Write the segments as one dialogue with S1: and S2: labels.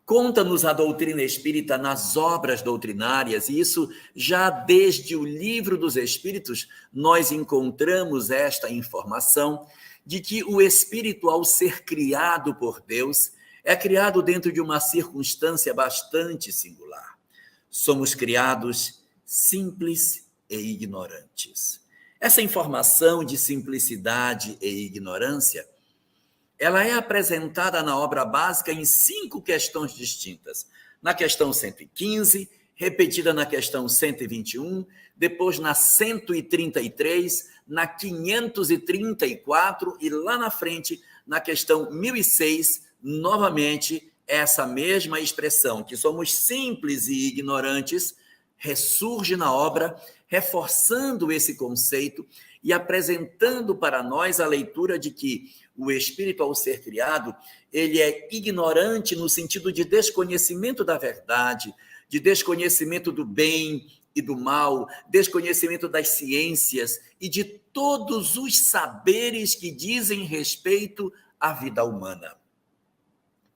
S1: Conta-nos a doutrina espírita nas obras doutrinárias, e isso já desde o Livro dos Espíritos, nós encontramos esta informação de que o espírito, ao ser criado por Deus, é criado dentro de uma circunstância bastante singular. Somos criados simples e ignorantes. Essa informação de simplicidade e ignorância, ela é apresentada na obra básica em 5 questões distintas. Na questão 115, repetida na questão 121, depois na 133, na 534 e lá na frente, na questão 1006, novamente, essa mesma expressão, que somos simples e ignorantes, ressurge na obra, reforçando esse conceito e apresentando para nós a leitura de que o espírito, ao ser criado, ele é ignorante no sentido de desconhecimento da verdade, de desconhecimento do bem e do mal, desconhecimento das ciências e de todos os saberes que dizem respeito à vida humana.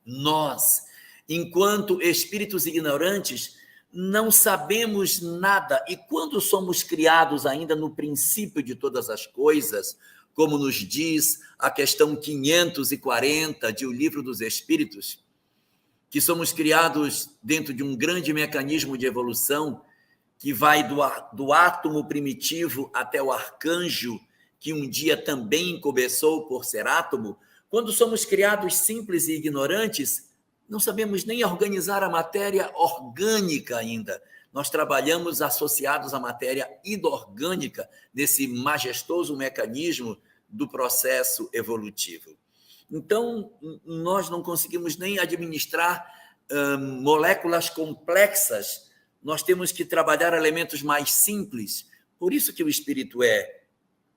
S1: Nós, enquanto espíritos ignorantes, não sabemos nada, e quando somos criados ainda no princípio de todas as coisas, como nos diz a questão 540 de O Livro dos Espíritos, que somos criados dentro de um grande mecanismo de evolução que vai do átomo primitivo até o arcanjo, que um dia também começou por ser átomo. Quando somos criados simples e ignorantes, não sabemos nem organizar a matéria orgânica ainda. Nós trabalhamos associados à matéria inorgânica, nesse majestoso mecanismo do processo evolutivo. Então, nós não conseguimos nem administrar moléculas complexas, nós temos que trabalhar elementos mais simples. Por isso que o espírito é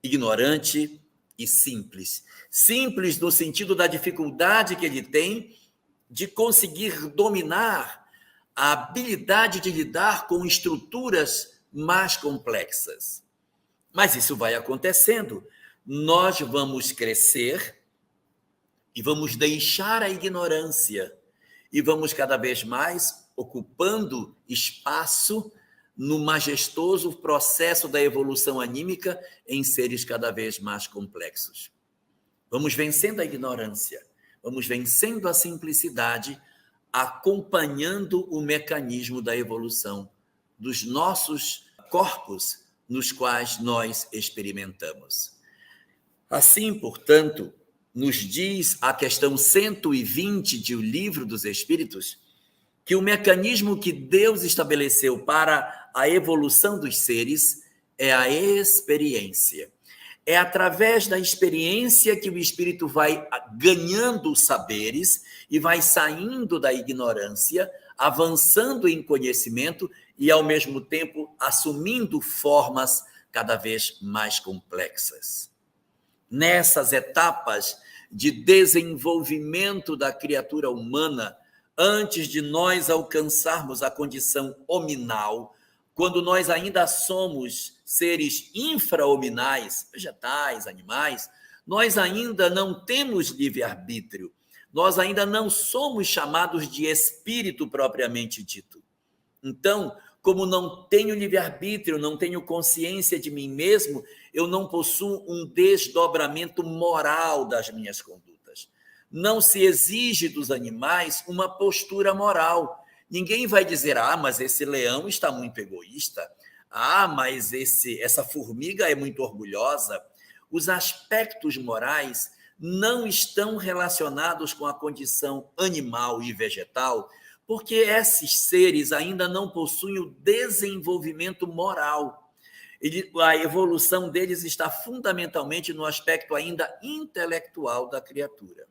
S1: ignorante e simples. Simples no sentido da dificuldade que ele tem de conseguir dominar a habilidade de lidar com estruturas mais complexas. Mas isso vai acontecendo. Nós vamos crescer e vamos deixar a ignorância e vamos cada vez mais ocupando espaço no majestoso processo da evolução anímica em seres cada vez mais complexos. Vamos vencendo a ignorância, vamos vencendo a simplicidade, acompanhando o mecanismo da evolução dos nossos corpos nos quais nós experimentamos. Assim, portanto, nos diz a questão 120 de O Livro dos Espíritos que o mecanismo que Deus estabeleceu para a evolução dos seres é a experiência. É através da experiência que o espírito vai ganhando saberes e vai saindo da ignorância, avançando em conhecimento e, ao mesmo tempo, assumindo formas cada vez mais complexas. Nessas etapas de desenvolvimento da criatura humana, antes de nós alcançarmos a condição hominal, quando nós ainda somos seres infrahominais, vegetais, animais, nós ainda não temos livre-arbítrio, nós ainda não somos chamados de espírito propriamente dito. Então, como não tenho livre-arbítrio, não tenho consciência de mim mesmo, eu não possuo um desdobramento moral das minhas condutas. Não se exige dos animais uma postura moral. Ninguém vai dizer, mas esse leão está muito egoísta, mas essa formiga é muito orgulhosa. Os aspectos morais não estão relacionados com a condição animal e vegetal, porque esses seres ainda não possuem o desenvolvimento moral. A evolução deles está fundamentalmente no aspecto ainda intelectual da criatura.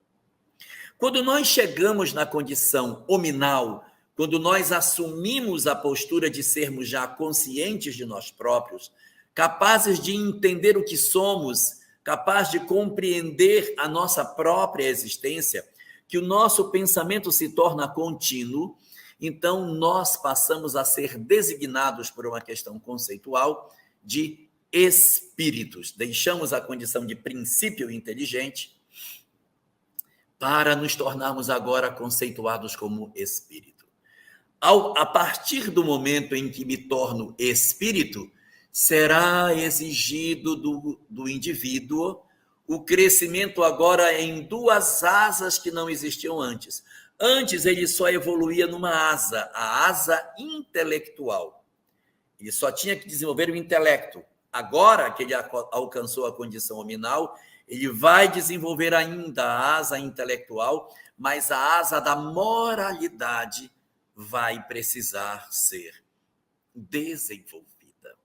S1: Quando nós chegamos na condição hominal, quando nós assumimos a postura de sermos já conscientes de nós próprios, capazes de entender o que somos, capazes de compreender a nossa própria existência, que o nosso pensamento se torna contínuo, então nós passamos a ser designados por uma questão conceitual de espíritos. Deixamos a condição de princípio inteligente para nos tornarmos agora conceituados como espírito. A partir do momento em que me torno espírito, será exigido do indivíduo o crescimento agora em duas asas que não existiam antes. Antes ele só evoluía numa asa, a asa intelectual. Ele só tinha que desenvolver o intelecto. Agora que ele alcançou a condição hominal, ele vai desenvolver ainda a asa intelectual, mas a asa da moralidade vai precisar ser desenvolvida.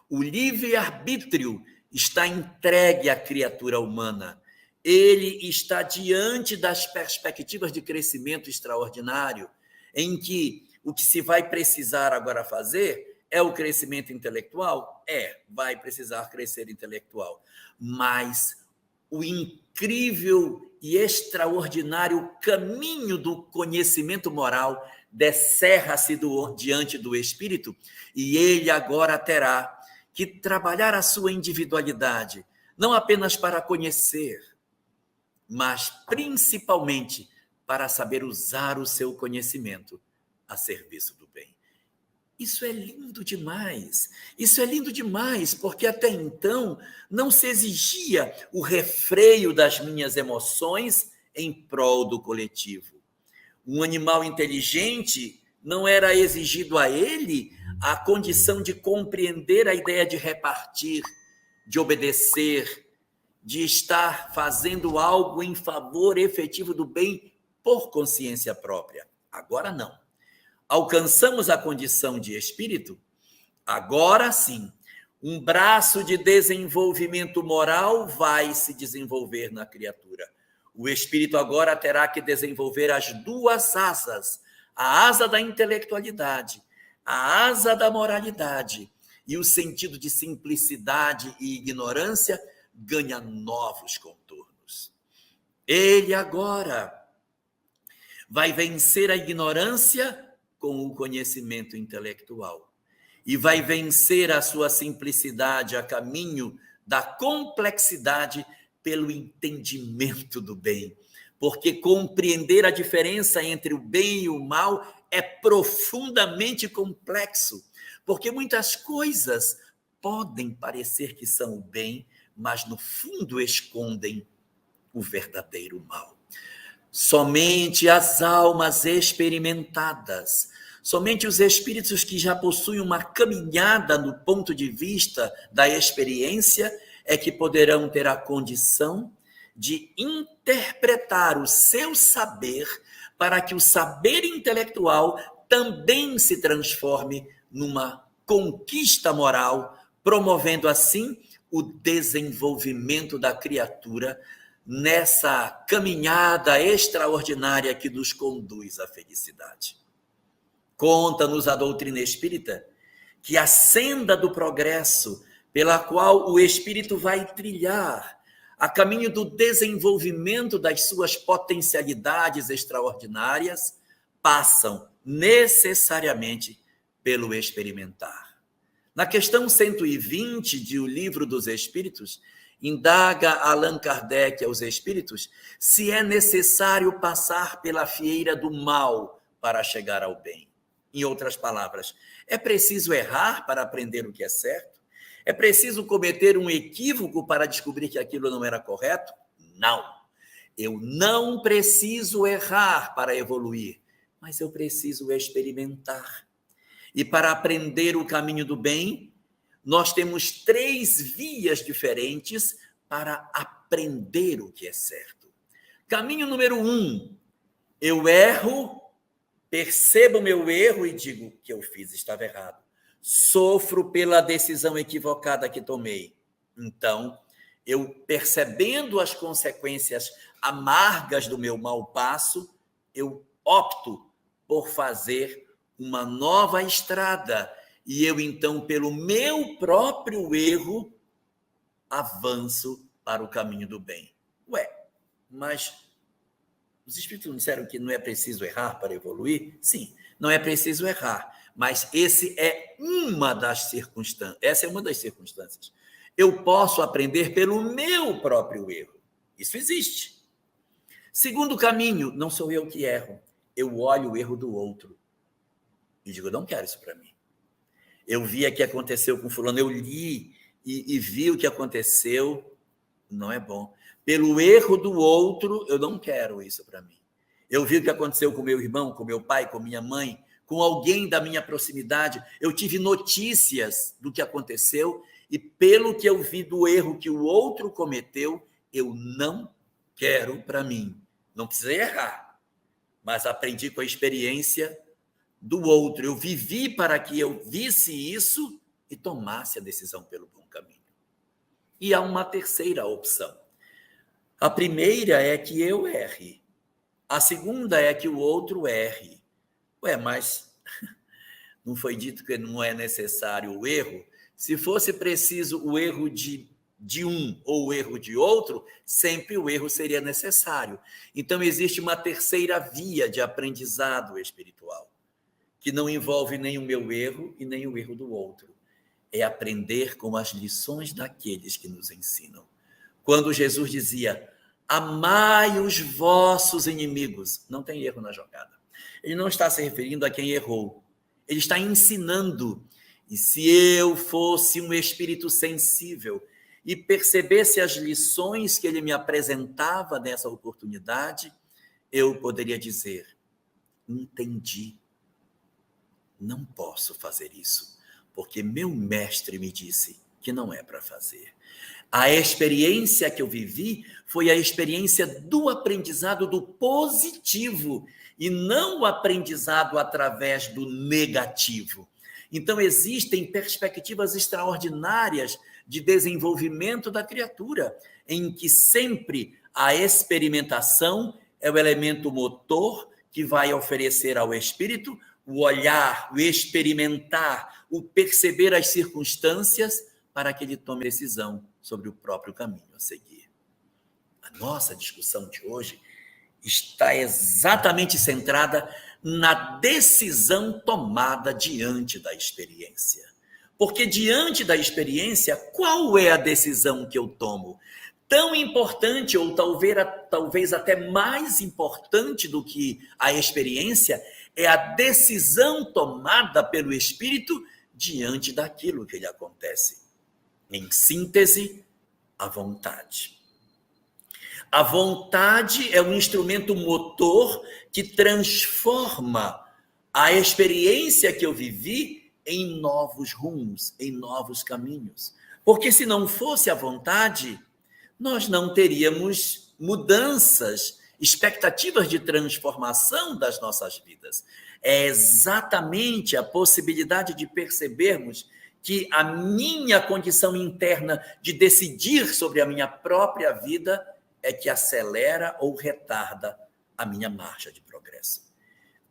S1: O livre-arbítrio está entregue à criatura humana. Ele está diante das perspectivas de crescimento extraordinário, em que o que se vai precisar agora fazer é o crescimento intelectual? Vai precisar crescer intelectual. Mas o incrível e extraordinário caminho do conhecimento moral descerra-se diante do espírito, e ele agora terá que trabalhar a sua individualidade, não apenas para conhecer, mas principalmente para saber usar o seu conhecimento a serviço do bem. Isso é lindo demais. Isso é lindo demais, porque até então não se exigia o refreio das minhas emoções em prol do coletivo. Um animal inteligente não era exigido a ele a condição de compreender a ideia de repartir, de obedecer, de estar fazendo algo em favor efetivo do bem por consciência própria. Agora não. Alcançamos a condição de espírito, agora sim, um braço de desenvolvimento moral vai se desenvolver na criatura. O espírito agora terá que desenvolver as duas asas, a asa da intelectualidade, a asa da moralidade, e o sentido de simplicidade e ignorância ganha novos contornos. Ele agora vai vencer a ignorância com o conhecimento intelectual e vai vencer a sua simplicidade a caminho da complexidade pelo entendimento do bem, porque compreender a diferença entre o bem e o mal é profundamente complexo, porque muitas coisas podem parecer que são o bem, mas no fundo escondem o verdadeiro mal. Somente as almas experimentadas, somente os espíritos que já possuem uma caminhada no ponto de vista da experiência é que poderão ter a condição de interpretar o seu saber para que o saber intelectual também se transforme numa conquista moral, promovendo assim o desenvolvimento da criatura nessa caminhada extraordinária que nos conduz à felicidade. Conta-nos a doutrina espírita que a senda do progresso pela qual o espírito vai trilhar a caminho do desenvolvimento das suas potencialidades extraordinárias passam necessariamente pelo experimentar. Na questão 120 de O Livro dos Espíritos, indaga Allan Kardec aos espíritos se é necessário passar pela fieira do mal para chegar ao bem. Em outras palavras, é preciso errar para aprender o que é certo? É preciso cometer um equívoco para descobrir que aquilo não era correto? Não. Eu não preciso errar para evoluir, mas eu preciso experimentar. E para aprender o caminho do bem, nós temos 3 vias diferentes para aprender o que é certo. Caminho número 1, eu erro, percebo o meu erro e digo que eu fiz estava errado. Sofro pela decisão equivocada que tomei. Então, eu percebendo as consequências amargas do meu mau passo, eu opto por fazer uma nova estrada. E eu, então, pelo meu próprio erro, avanço para o caminho do bem. Mas os espíritos não disseram que não é preciso errar para evoluir? Sim, não é preciso errar. Mas essa é uma das circunstâncias. Eu posso aprender pelo meu próprio erro. Isso existe. Segundo caminho, não sou eu que erro. Eu olho o erro do outro e digo, eu não quero isso para mim. Eu vi o que aconteceu com fulano, eu li e vi o que aconteceu, não é bom. Pelo erro do outro, eu não quero isso para mim. Eu vi o que aconteceu com meu irmão, com meu pai, com minha mãe, com alguém da minha proximidade. Eu tive notícias do que aconteceu e pelo que eu vi do erro que o outro cometeu, eu não quero para mim. Não precisei errar, mas aprendi com a experiência do outro. Eu vivi para que eu visse isso e tomasse a decisão pelo bom caminho. E há uma terceira opção. A primeira é que eu erre. A segunda é que o outro erre. Mas não foi dito que não é necessário o erro? Se fosse preciso o erro de um ou o erro de outro, sempre o erro seria necessário. Então, existe uma terceira via de aprendizado espiritual, que não envolve nem o meu erro e nem o erro do outro. É aprender com as lições daqueles que nos ensinam. Quando Jesus dizia, amai os vossos inimigos, não tem erro na jogada. Ele não está se referindo a quem errou. Ele está ensinando. E se eu fosse um espírito sensível e percebesse as lições que ele me apresentava nessa oportunidade, eu poderia dizer, entendi. Não posso fazer isso, porque meu mestre me disse que não é para fazer. A experiência que eu vivi foi a experiência do aprendizado do positivo e não o aprendizado através do negativo. Então, existem perspectivas extraordinárias de desenvolvimento da criatura, em que sempre a experimentação é o elemento motor que vai oferecer ao espírito o olhar, o experimentar, o perceber as circunstâncias para que ele tome decisão sobre o próprio caminho a seguir. A nossa discussão de hoje está exatamente centrada na decisão tomada diante da experiência. Porque diante da experiência, qual é a decisão que eu tomo? Tão importante, ou talvez até mais importante do que a experiência, é a decisão tomada pelo espírito diante daquilo que lhe acontece. Em síntese, a vontade. A vontade é um instrumento motor que transforma a experiência que eu vivi em novos rumos, em novos caminhos. Porque se não fosse a vontade, nós não teríamos mudanças, expectativas de transformação das nossas vidas. É exatamente a possibilidade de percebermos que a minha condição interna de decidir sobre a minha própria vida é que acelera ou retarda a minha marcha de progresso.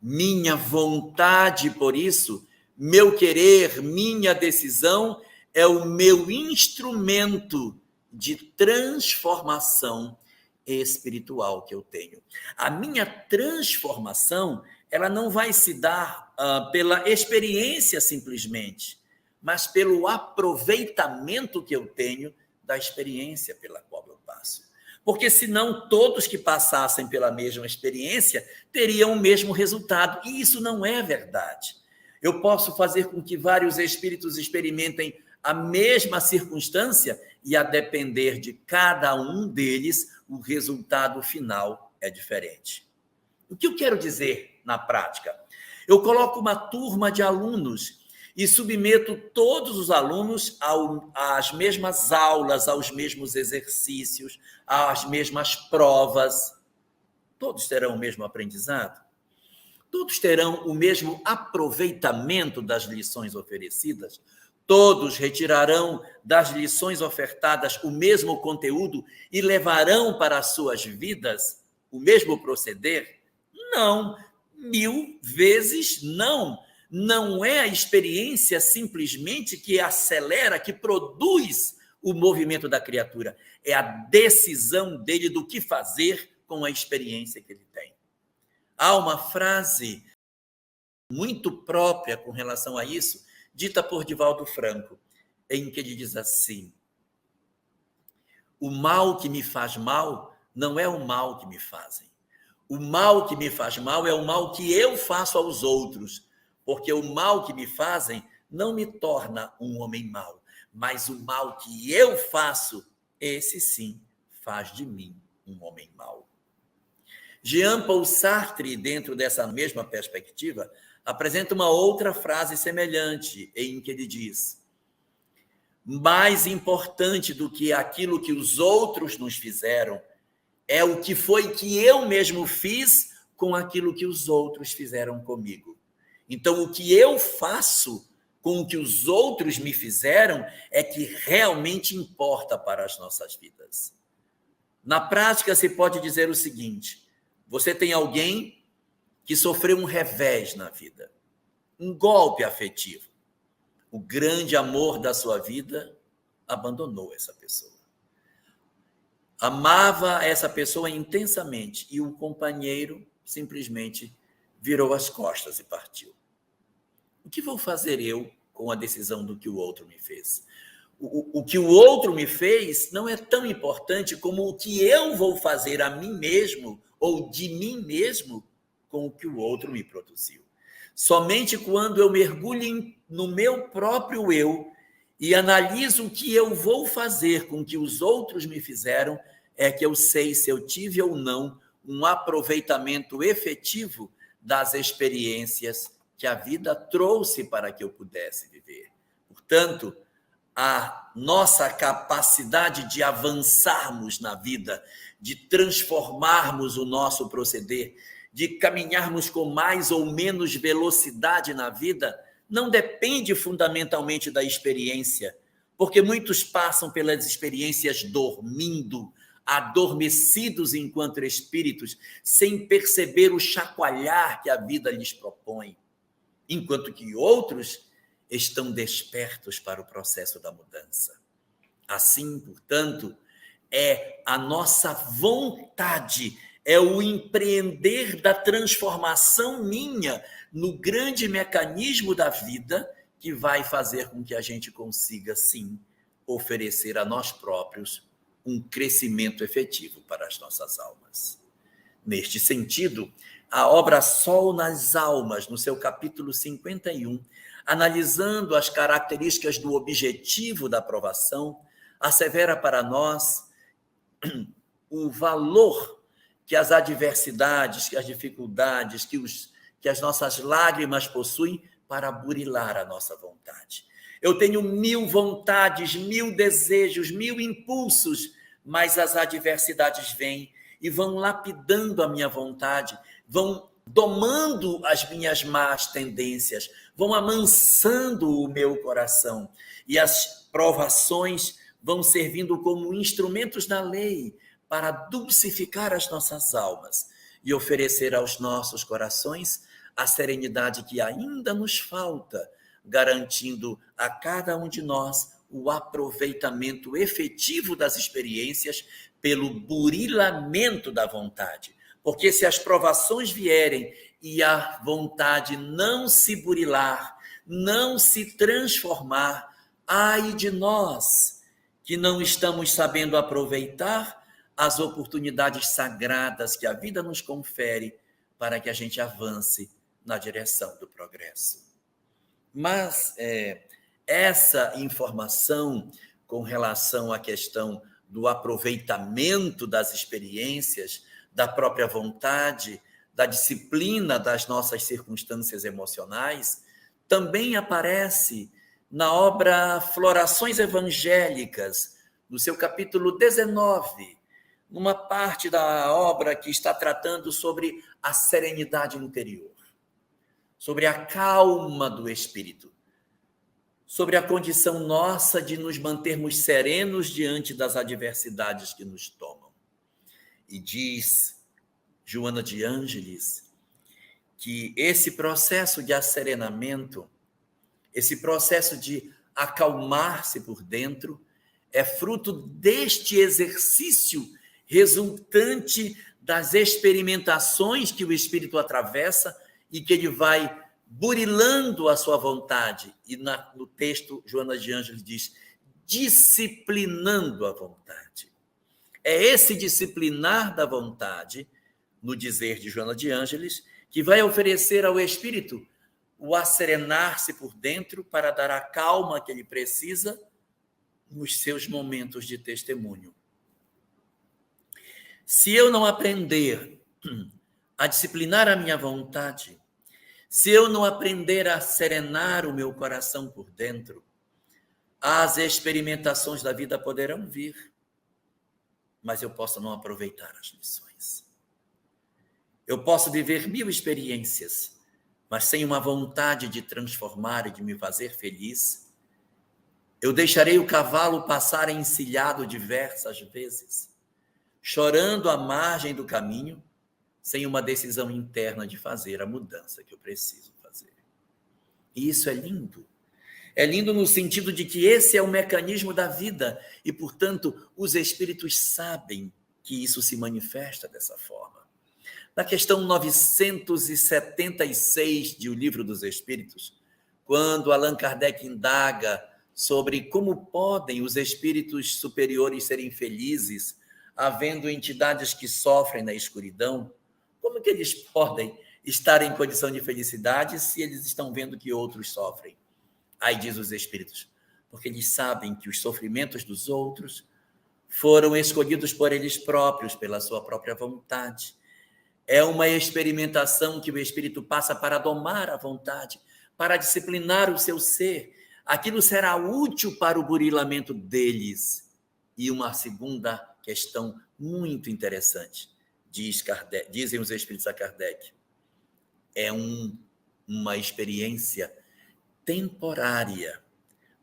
S1: Minha vontade, por isso, meu querer, minha decisão é o meu instrumento de transformação espiritual que eu tenho. A minha transformação, ela não vai se dar pela experiência simplesmente, mas pelo aproveitamento que eu tenho da experiência pela qual eu passo. Porque senão todos que passassem pela mesma experiência teriam o mesmo resultado, e isso não é verdade. Eu posso fazer com que vários espíritos experimentem a mesma circunstância e, a depender de cada um deles, o resultado final é diferente. O que eu quero dizer na prática? Eu coloco uma turma de alunos e submeto todos os alunos às mesmas aulas, aos mesmos exercícios, às mesmas provas. Todos terão o mesmo aprendizado? Todos terão o mesmo aproveitamento das lições oferecidas? Todos retirarão das lições ofertadas o mesmo conteúdo e levarão para as suas vidas o mesmo proceder? Não, 1000 vezes não. Não é a experiência simplesmente que acelera, que produz o movimento da criatura. É a decisão dele do que fazer com a experiência que ele tem. Há uma frase muito própria com relação a isso, dita por Divaldo Franco, em que ele diz assim: o mal que me faz mal não é o mal que me fazem, O mal que me faz mal é o mal que eu faço aos outros, porque o mal que me fazem não me torna um homem mau, mas o mal que eu faço, esse sim faz de mim um homem mau. Jean-Paul Sartre, dentro dessa mesma perspectiva, apresenta uma outra frase semelhante, em que ele diz: mais importante do que aquilo que os outros nos fizeram é o que foi que eu mesmo fiz com aquilo que os outros fizeram comigo. Então, o que eu faço com o que os outros me fizeram é que realmente importa para as nossas vidas. Na prática, se pode dizer o seguinte: você tem alguém que sofreu um revés na vida, um golpe afetivo. O grande amor da sua vida abandonou essa pessoa. Amava essa pessoa intensamente e o companheiro simplesmente virou as costas e partiu. O que vou fazer eu com a decisão do que o outro me fez? O que o outro me fez não é tão importante como o que eu vou fazer a mim mesmo ou de mim mesmo com o que o outro me produziu. Somente quando eu mergulho no meu próprio eu e analiso o que eu vou fazer com o que os outros me fizeram, é que eu sei se eu tive ou não um aproveitamento efetivo das experiências que a vida trouxe para que eu pudesse viver. Portanto, a nossa capacidade de avançarmos na vida, de transformarmos o nosso proceder, de caminharmos com mais ou menos velocidade na vida, não depende fundamentalmente da experiência, porque muitos passam pelas experiências dormindo, adormecidos enquanto espíritos, sem perceber o chacoalhar que a vida lhes propõe, enquanto que outros estão despertos para o processo da mudança. Assim, portanto, é a nossa vontade, é o empreender da transformação minha no grande mecanismo da vida que vai fazer com que a gente consiga, sim, oferecer a nós próprios um crescimento efetivo para as nossas almas. Neste sentido, a obra Sol nas Almas, no seu capítulo 51, analisando as características do objetivo da aprovação, assevera para nós o valor que as adversidades, que as dificuldades, que as nossas lágrimas possuem para burilar a nossa vontade. Eu tenho 1000 vontades, 1000 desejos, 1000 impulsos, mas as adversidades vêm e vão lapidando a minha vontade, vão domando as minhas más tendências, vão amansando o meu coração. E as provações vão servindo como instrumentos da lei para dulcificar as nossas almas e oferecer aos nossos corações a serenidade que ainda nos falta, garantindo a cada um de nós o aproveitamento efetivo das experiências pelo burilamento da vontade. Porque se as provações vierem e a vontade não se burilar, não se transformar, ai de nós, que não estamos sabendo aproveitar as oportunidades sagradas que a vida nos confere para que a gente avance na direção do progresso. Mas essa informação com relação à questão do aproveitamento das experiências, da própria vontade, da disciplina das nossas circunstâncias emocionais, também aparece na obra Florações Evangélicas, no seu capítulo 19, numa parte da obra que está tratando sobre a serenidade interior, sobre a calma do espírito, sobre a condição nossa de nos mantermos serenos diante das adversidades que nos tomam. E diz Joana de Ângeles que esse processo de asserenamento, esse processo de acalmar-se por dentro, é fruto deste exercício resultante das experimentações que o espírito atravessa e que ele vai burilando a sua vontade. E no texto, Joana de Ângeles diz, disciplinando a vontade. É esse disciplinar da vontade no dizer de Joana de Ângeles, que vai oferecer ao espírito o asserenar-se por dentro para dar a calma que ele precisa nos seus momentos de testemunho. Se eu não aprender a disciplinar a minha vontade, se eu não aprender a serenar o meu coração por dentro, as experimentações da vida poderão vir, mas eu posso não aproveitar as lições. Eu posso viver 1000 experiências, mas sem uma vontade de transformar e de me fazer feliz, eu deixarei o cavalo passar encilhado diversas vezes, chorando à margem do caminho, sem uma decisão interna de fazer a mudança que eu preciso fazer. E isso é lindo. É lindo no sentido de que esse é o mecanismo da vida e, portanto, os espíritos sabem que isso se manifesta dessa forma. Na questão 976 de O Livro dos Espíritos, quando Allan Kardec indaga sobre como podem os espíritos superiores serem felizes, havendo entidades que sofrem na escuridão, como que eles podem estar em condição de felicidade se eles estão vendo que outros sofrem? Aí diz os espíritos, porque eles sabem que os sofrimentos dos outros foram escolhidos por eles próprios, pela sua própria vontade. É uma experimentação que o espírito passa para domar a vontade, para disciplinar o seu ser. Aquilo será útil para o burilamento deles. E uma segunda questão muito interessante, dizem os espíritos a Kardec, é uma experiência temporária,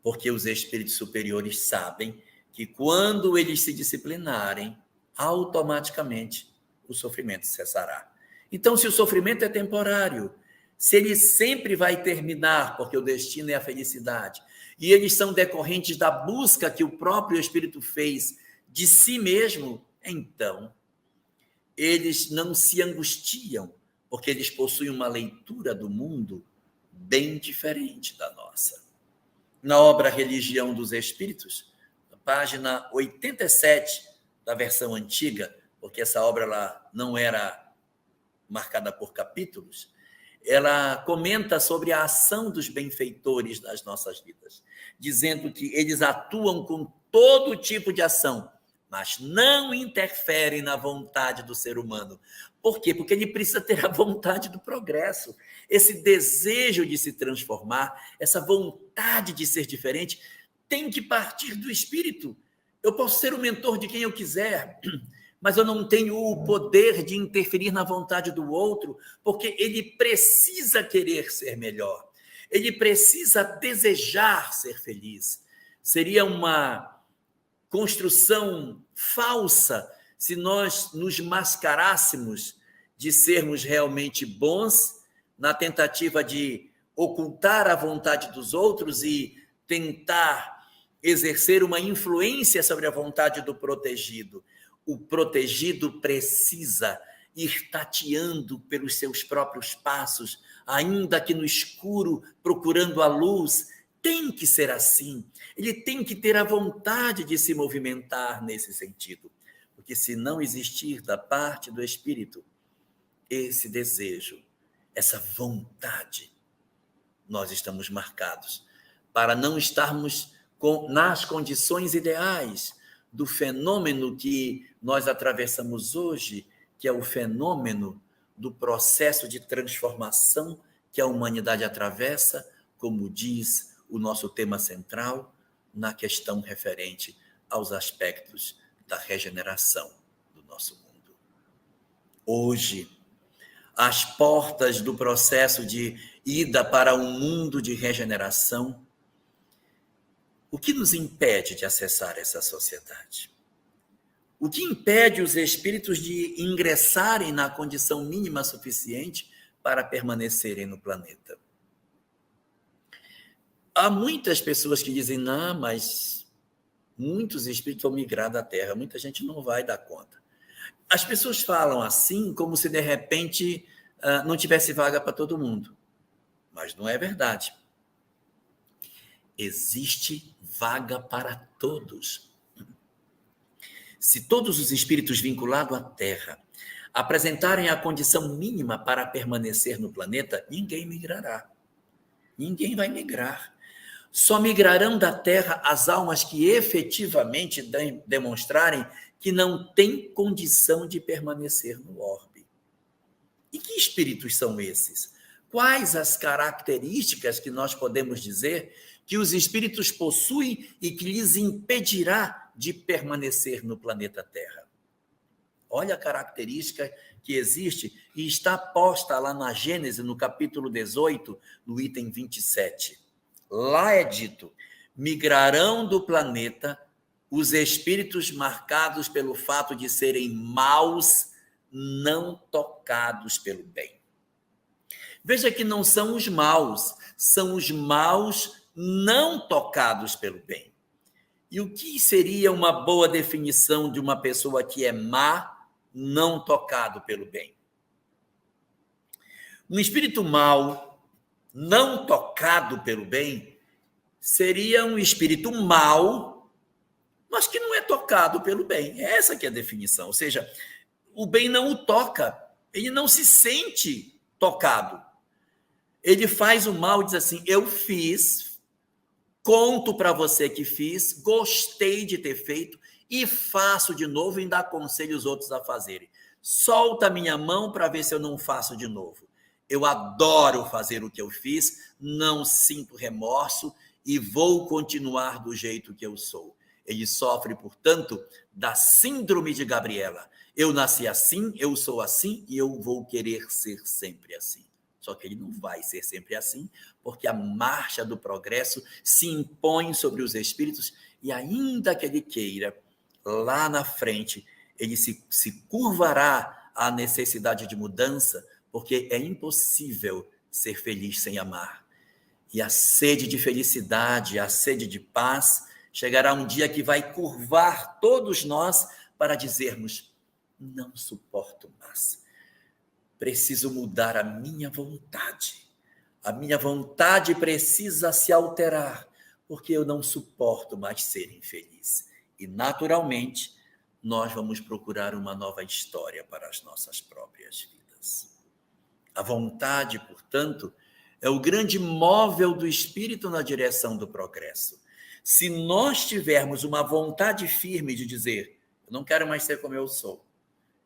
S1: porque os espíritos superiores sabem que quando eles se disciplinarem, automaticamente o sofrimento cessará. Então, se o sofrimento é temporário, se ele sempre vai terminar, porque o destino é a felicidade, e eles são decorrentes da busca que o próprio espírito fez de si mesmo, então, eles não se angustiam, porque eles possuem uma leitura do mundo bem diferente da nossa. Na obra Religião dos Espíritos, na página 87 da versão antiga, porque essa obra ela não era marcada por capítulos, ela comenta sobre a ação dos benfeitores nas nossas vidas, dizendo que eles atuam com todo tipo de ação, mas não interferem na vontade do ser humano. Por quê? Porque ele precisa ter a vontade do progresso, esse desejo de se transformar, essa vontade de ser diferente, tem que partir do espírito. Eu posso ser o mentor de quem eu quiser, mas eu não tenho o poder de interferir na vontade do outro, porque ele precisa querer ser melhor, ele precisa desejar ser feliz. Seria uma construção falsa se nós nos mascarássemos de sermos realmente bons na tentativa de ocultar a vontade dos outros e tentar exercer uma influência sobre a vontade do protegido. O protegido precisa ir tateando pelos seus próprios passos, ainda que no escuro, procurando a luz. Tem que ser assim. Ele tem que ter a vontade de se movimentar nesse sentido. Porque se não existir da parte do espírito esse desejo, essa vontade, nós estamos marcados para não estarmos nas condições ideais do fenômeno que nós atravessamos hoje, que é o fenômeno do processo de transformação que a humanidade atravessa, como diz o nosso tema central, na questão referente aos aspectos da regeneração do nosso mundo. Hoje, às portas do processo de ida para um mundo de regeneração, o que nos impede de acessar essa sociedade? O que impede os espíritos de ingressarem na condição mínima suficiente para permanecerem no planeta? Há muitas pessoas que dizem, não, mas muitos espíritos vão migrar da Terra, muita gente não vai dar conta. As pessoas falam assim como se de repente não tivesse vaga para todo mundo, mas não é verdade. Existe vaga para todos. Se todos os espíritos vinculados à Terra apresentarem a condição mínima para permanecer no planeta, ninguém migrará. Ninguém vai migrar. Só migrarão da Terra as almas que efetivamente demonstrarem que não têm condição de permanecer no orbe. E que espíritos são esses? Quais as características que nós podemos dizer que os espíritos possuem e que lhes impedirá de permanecer no planeta Terra? Olha a característica que existe e está posta lá na Gênesis, no capítulo 18, no item 27. Lá é dito: migrarão do planeta os espíritos marcados pelo fato de serem maus, não tocados pelo bem. Veja que não são os maus, são os maus não tocados pelo bem. E o que seria uma boa definição de uma pessoa que é má, não tocado pelo bem? Um espírito mau, não tocado pelo bem, seria um espírito mau, mas que não é tocado pelo bem. Essa que é a definição. Ou seja, o bem não o toca, ele não se sente tocado. Ele faz o mal e diz assim: eu fiz, conto para você que fiz, gostei de ter feito e faço de novo e ainda aconselho os outros a fazerem. Solta a minha mão para ver se eu não faço de novo. Eu adoro fazer o que eu fiz, não sinto remorso e vou continuar do jeito que eu sou. Ele sofre, portanto, da síndrome de Gabriela. Eu nasci assim, eu sou assim e eu vou querer ser sempre assim. Só que ele não vai ser sempre assim, porque a marcha do progresso se impõe sobre os espíritos e ainda que ele queira, lá na frente, ele se curvará à necessidade de mudança, porque é impossível ser feliz sem amar. E a sede de felicidade, a sede de paz, chegará um dia que vai curvar todos nós para dizermos: não suporto mais. Preciso mudar a minha vontade. A minha vontade precisa se alterar, porque eu não suporto mais ser infeliz. E, naturalmente, nós vamos procurar uma nova história para as nossas próprias vidas. A vontade, portanto, é o grande móvel do espírito na direção do progresso. Se nós tivermos uma vontade firme de dizer: eu não quero mais ser como eu sou,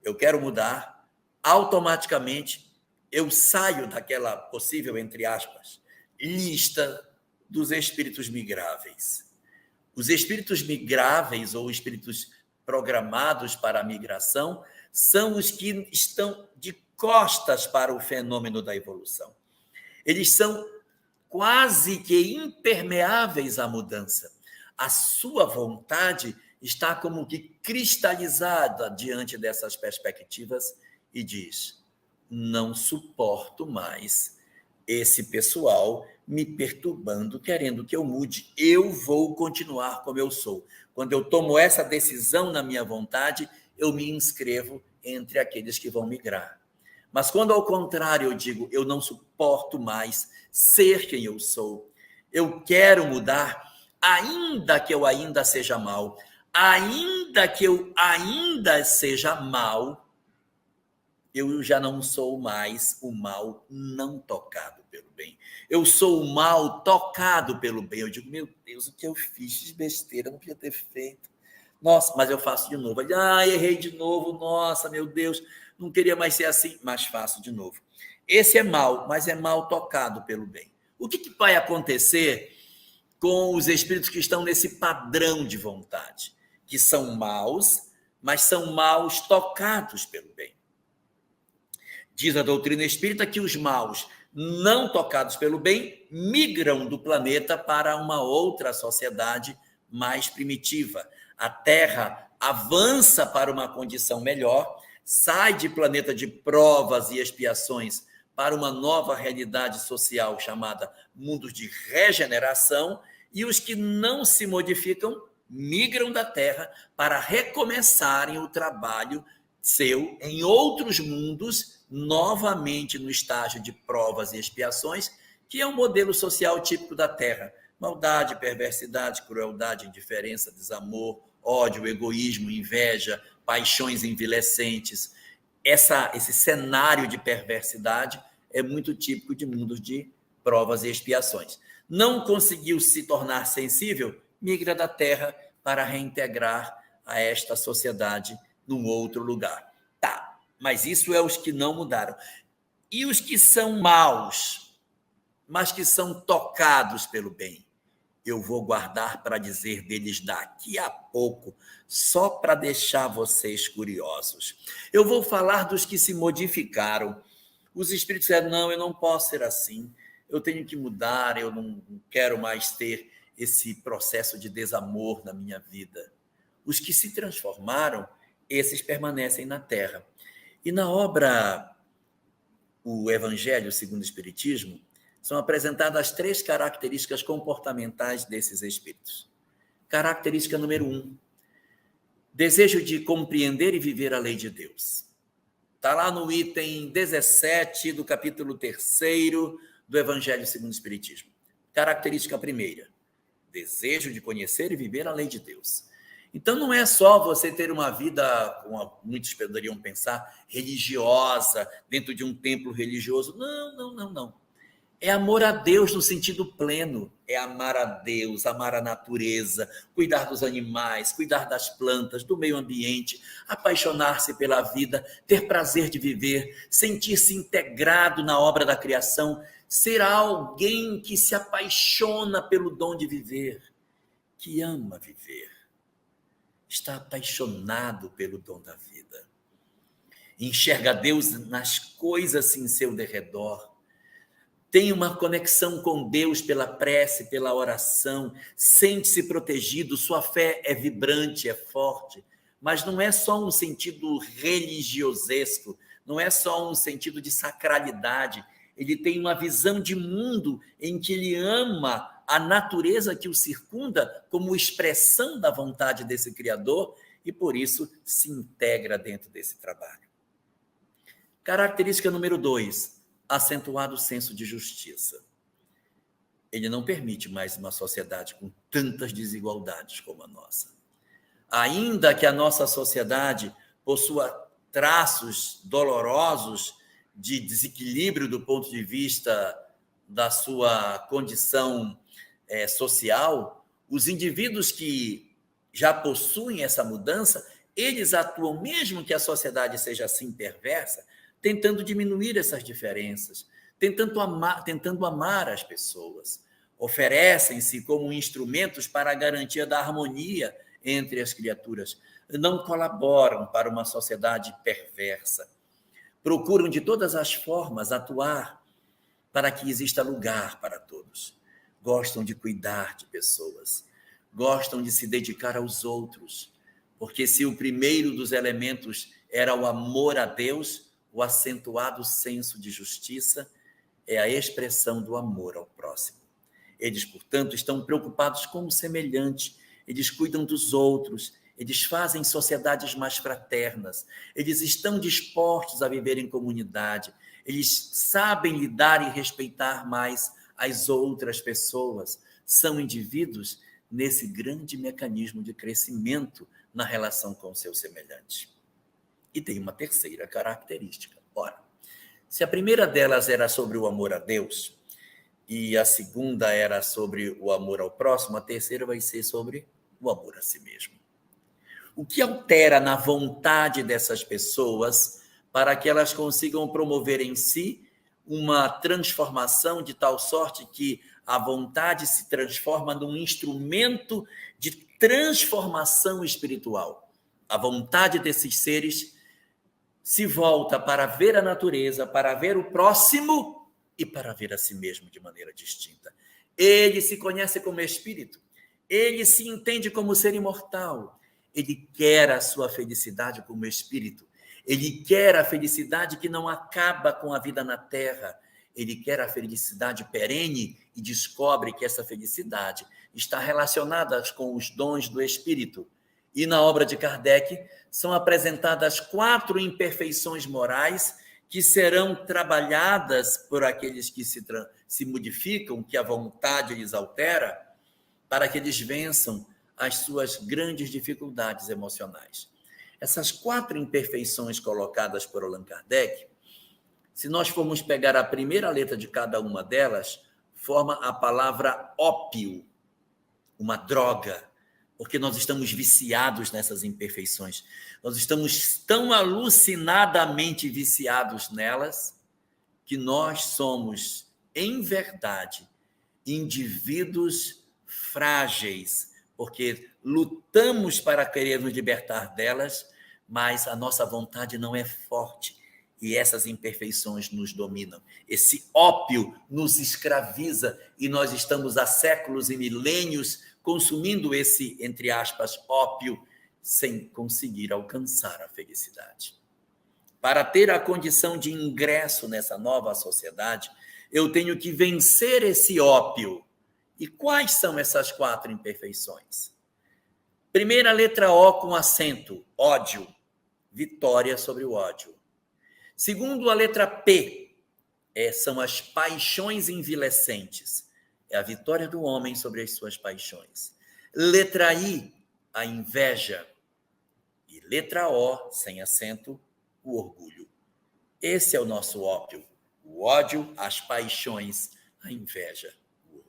S1: eu quero mudar, automaticamente eu saio daquela possível, entre aspas, lista dos espíritos migráveis. Os espíritos migráveis ou espíritos programados para a migração são os que estão de costas para o fenômeno da evolução. Eles são quase que impermeáveis à mudança. A sua vontade está como que cristalizada diante dessas perspectivas e diz: não suporto mais esse pessoal me perturbando, querendo que eu mude. Eu vou continuar como eu sou. Quando eu tomo essa decisão na minha vontade, eu me inscrevo entre aqueles que vão migrar. Mas quando, ao contrário, eu digo: eu não suporto mais ser quem eu sou, eu quero mudar, ainda que eu ainda seja mal, ainda que eu ainda seja mal, eu já não sou mais o mal não tocado pelo bem. Eu sou o mal tocado pelo bem. Eu digo: meu Deus, o que eu fiz? Fiz besteira, não podia ter feito. Nossa, mas eu faço de novo. Errei de novo. Nossa, meu Deus, não queria mais ser assim, mas faço de novo. Esse é mal, mas é mal tocado pelo bem. O que vai acontecer com os espíritos que estão nesse padrão de vontade? Que são maus, mas são maus tocados pelo bem. Diz a doutrina espírita que os maus não tocados pelo bem migram do planeta para uma outra sociedade mais primitiva. A Terra avança para uma condição melhor, sai de planeta de provas e expiações para uma nova realidade social chamada mundo de regeneração, e os que não se modificam migram da Terra para recomeçarem o trabalho seu em outros mundos, novamente no estágio de provas e expiações, que é um modelo social típico da Terra. Maldade, perversidade, crueldade, indiferença, desamor, ódio, egoísmo, inveja, paixões envilecentes. esse cenário de perversidade é muito típico de mundos de provas e expiações. Não conseguiu se tornar sensível, migra da Terra para reintegrar a esta sociedade num outro lugar. Tá, mas isso é os que não mudaram. E os que são maus, mas que são tocados pelo bem? Eu vou guardar para dizer deles daqui a pouco, só para deixar vocês curiosos. Eu vou falar dos que se modificaram. Os espíritos disseram, não, eu não posso ser assim, eu tenho que mudar, eu não quero mais ter esse processo de desamor na minha vida. Os que se transformaram, esses permanecem na Terra. E na obra O Evangelho segundo o Espiritismo, são apresentadas 3 características comportamentais desses espíritos. Característica número 1, desejo de compreender e viver a lei de Deus. Está lá no item 17 do capítulo 3º do Evangelho segundo o Espiritismo. Característica primeira, desejo de conhecer e viver a lei de Deus. Então, não é só você ter uma vida, como muitos poderiam pensar, religiosa, dentro de um templo religioso. Não. É amor a Deus no sentido pleno. É amar a Deus, amar a natureza, cuidar dos animais, cuidar das plantas, do meio ambiente, apaixonar-se pela vida, ter prazer de viver, sentir-se integrado na obra da criação, ser alguém que se apaixona pelo dom de viver, que ama viver, está apaixonado pelo dom da vida, enxerga Deus nas coisas em seu derredor, tem uma conexão com Deus pela prece, pela oração, sente-se protegido, sua fé é vibrante, é forte, mas não é só um sentido religiosesco, não é só um sentido de sacralidade, ele tem uma visão de mundo em que ele ama a natureza que o circunda como expressão da vontade desse Criador e, por isso, se integra dentro desse trabalho. Característica número 2, acentuado senso de justiça. Ele não permite mais uma sociedade com tantas desigualdades como a nossa. Ainda que a nossa sociedade possua traços dolorosos de desequilíbrio do ponto de vista da sua condição social, os indivíduos que já possuem essa mudança, eles atuam, mesmo que a sociedade seja assim perversa, tentando diminuir essas diferenças, tentando amar as pessoas. Oferecem-se como instrumentos para a garantia da harmonia entre as criaturas. Não colaboram para uma sociedade perversa. Procuram de todas as formas atuar para que exista lugar para todos. Gostam de cuidar de pessoas, gostam de se dedicar aos outros, porque se o primeiro dos elementos era o amor a Deus, o acentuado senso de justiça é a expressão do amor ao próximo. Eles, portanto, estão preocupados com o semelhante, eles cuidam dos outros, eles fazem sociedades mais fraternas, eles estão dispostos a viver em comunidade, eles sabem lidar e respeitar mais as outras pessoas, são indivíduos nesse grande mecanismo de crescimento na relação com o seu semelhante. E tem uma terceira característica. Ora, se a primeira delas era sobre o amor a Deus, e a segunda era sobre o amor ao próximo, a terceira vai ser sobre o amor a si mesmo. O que altera na vontade dessas pessoas para que elas consigam promover em si uma transformação de tal sorte que a vontade se transforma num instrumento de transformação espiritual. A vontade desses seres se volta para ver a natureza, para ver o próximo e para ver a si mesmo de maneira distinta. Ele se conhece como espírito, ele se entende como ser imortal, ele quer a sua felicidade como espírito, ele quer a felicidade que não acaba com a vida na Terra, ele quer a felicidade perene e descobre que essa felicidade está relacionada com os dons do espírito. E na obra de Kardec são apresentadas 4 imperfeições morais que serão trabalhadas por aqueles que se modificam, que a vontade lhes altera, para que eles vençam as suas grandes dificuldades emocionais. Essas 4 imperfeições colocadas por Allan Kardec, se nós formos pegar a primeira letra de cada uma delas, forma a palavra ópio, uma droga, porque nós estamos viciados nessas imperfeições. Nós estamos tão alucinadamente viciados nelas que nós somos, em verdade, indivíduos frágeis, porque lutamos para querer nos libertar delas, mas a nossa vontade não é forte e essas imperfeições nos dominam. Esse ópio nos escraviza e nós estamos há séculos e milênios consumindo esse, entre aspas, ópio, sem conseguir alcançar a felicidade. Para ter a condição de ingresso nessa nova sociedade, eu tenho que vencer esse ópio. E quais são essas 4 imperfeições? Primeira letra O com acento, ódio, vitória sobre o ódio. Segundo, a letra P, são as paixões envilecentes. É a vitória do homem sobre as suas paixões. Letra I, a inveja. E letra O, sem acento, o orgulho. Esse é o nosso ópio. O ódio, as paixões, a inveja, o orgulho.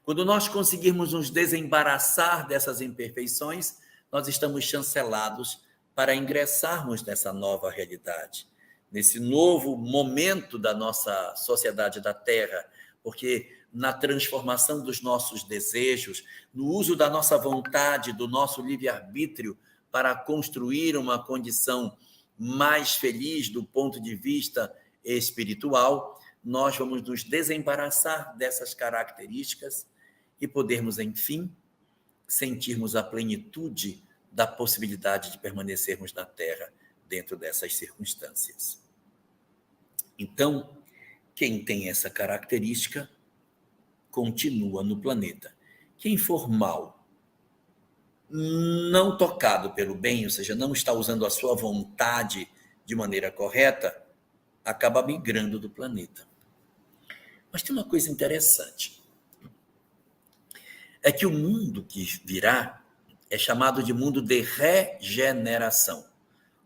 S1: Quando nós conseguirmos nos desembaraçar dessas imperfeições, nós estamos chancelados para ingressarmos nessa nova realidade, nesse novo momento da nossa sociedade da Terra, porque na transformação dos nossos desejos, no uso da nossa vontade, do nosso livre-arbítrio para construir uma condição mais feliz do ponto de vista espiritual, nós vamos nos desembaraçar dessas características e podermos, enfim, sentirmos a plenitude da possibilidade de permanecermos na Terra dentro dessas circunstâncias. Então, quem tem essa característica continua no planeta. Quem for mal, não tocado pelo bem, ou seja, não está usando a sua vontade de maneira correta, acaba migrando do planeta. Mas tem uma coisa interessante. É que o mundo que virá é chamado de mundo de regeneração.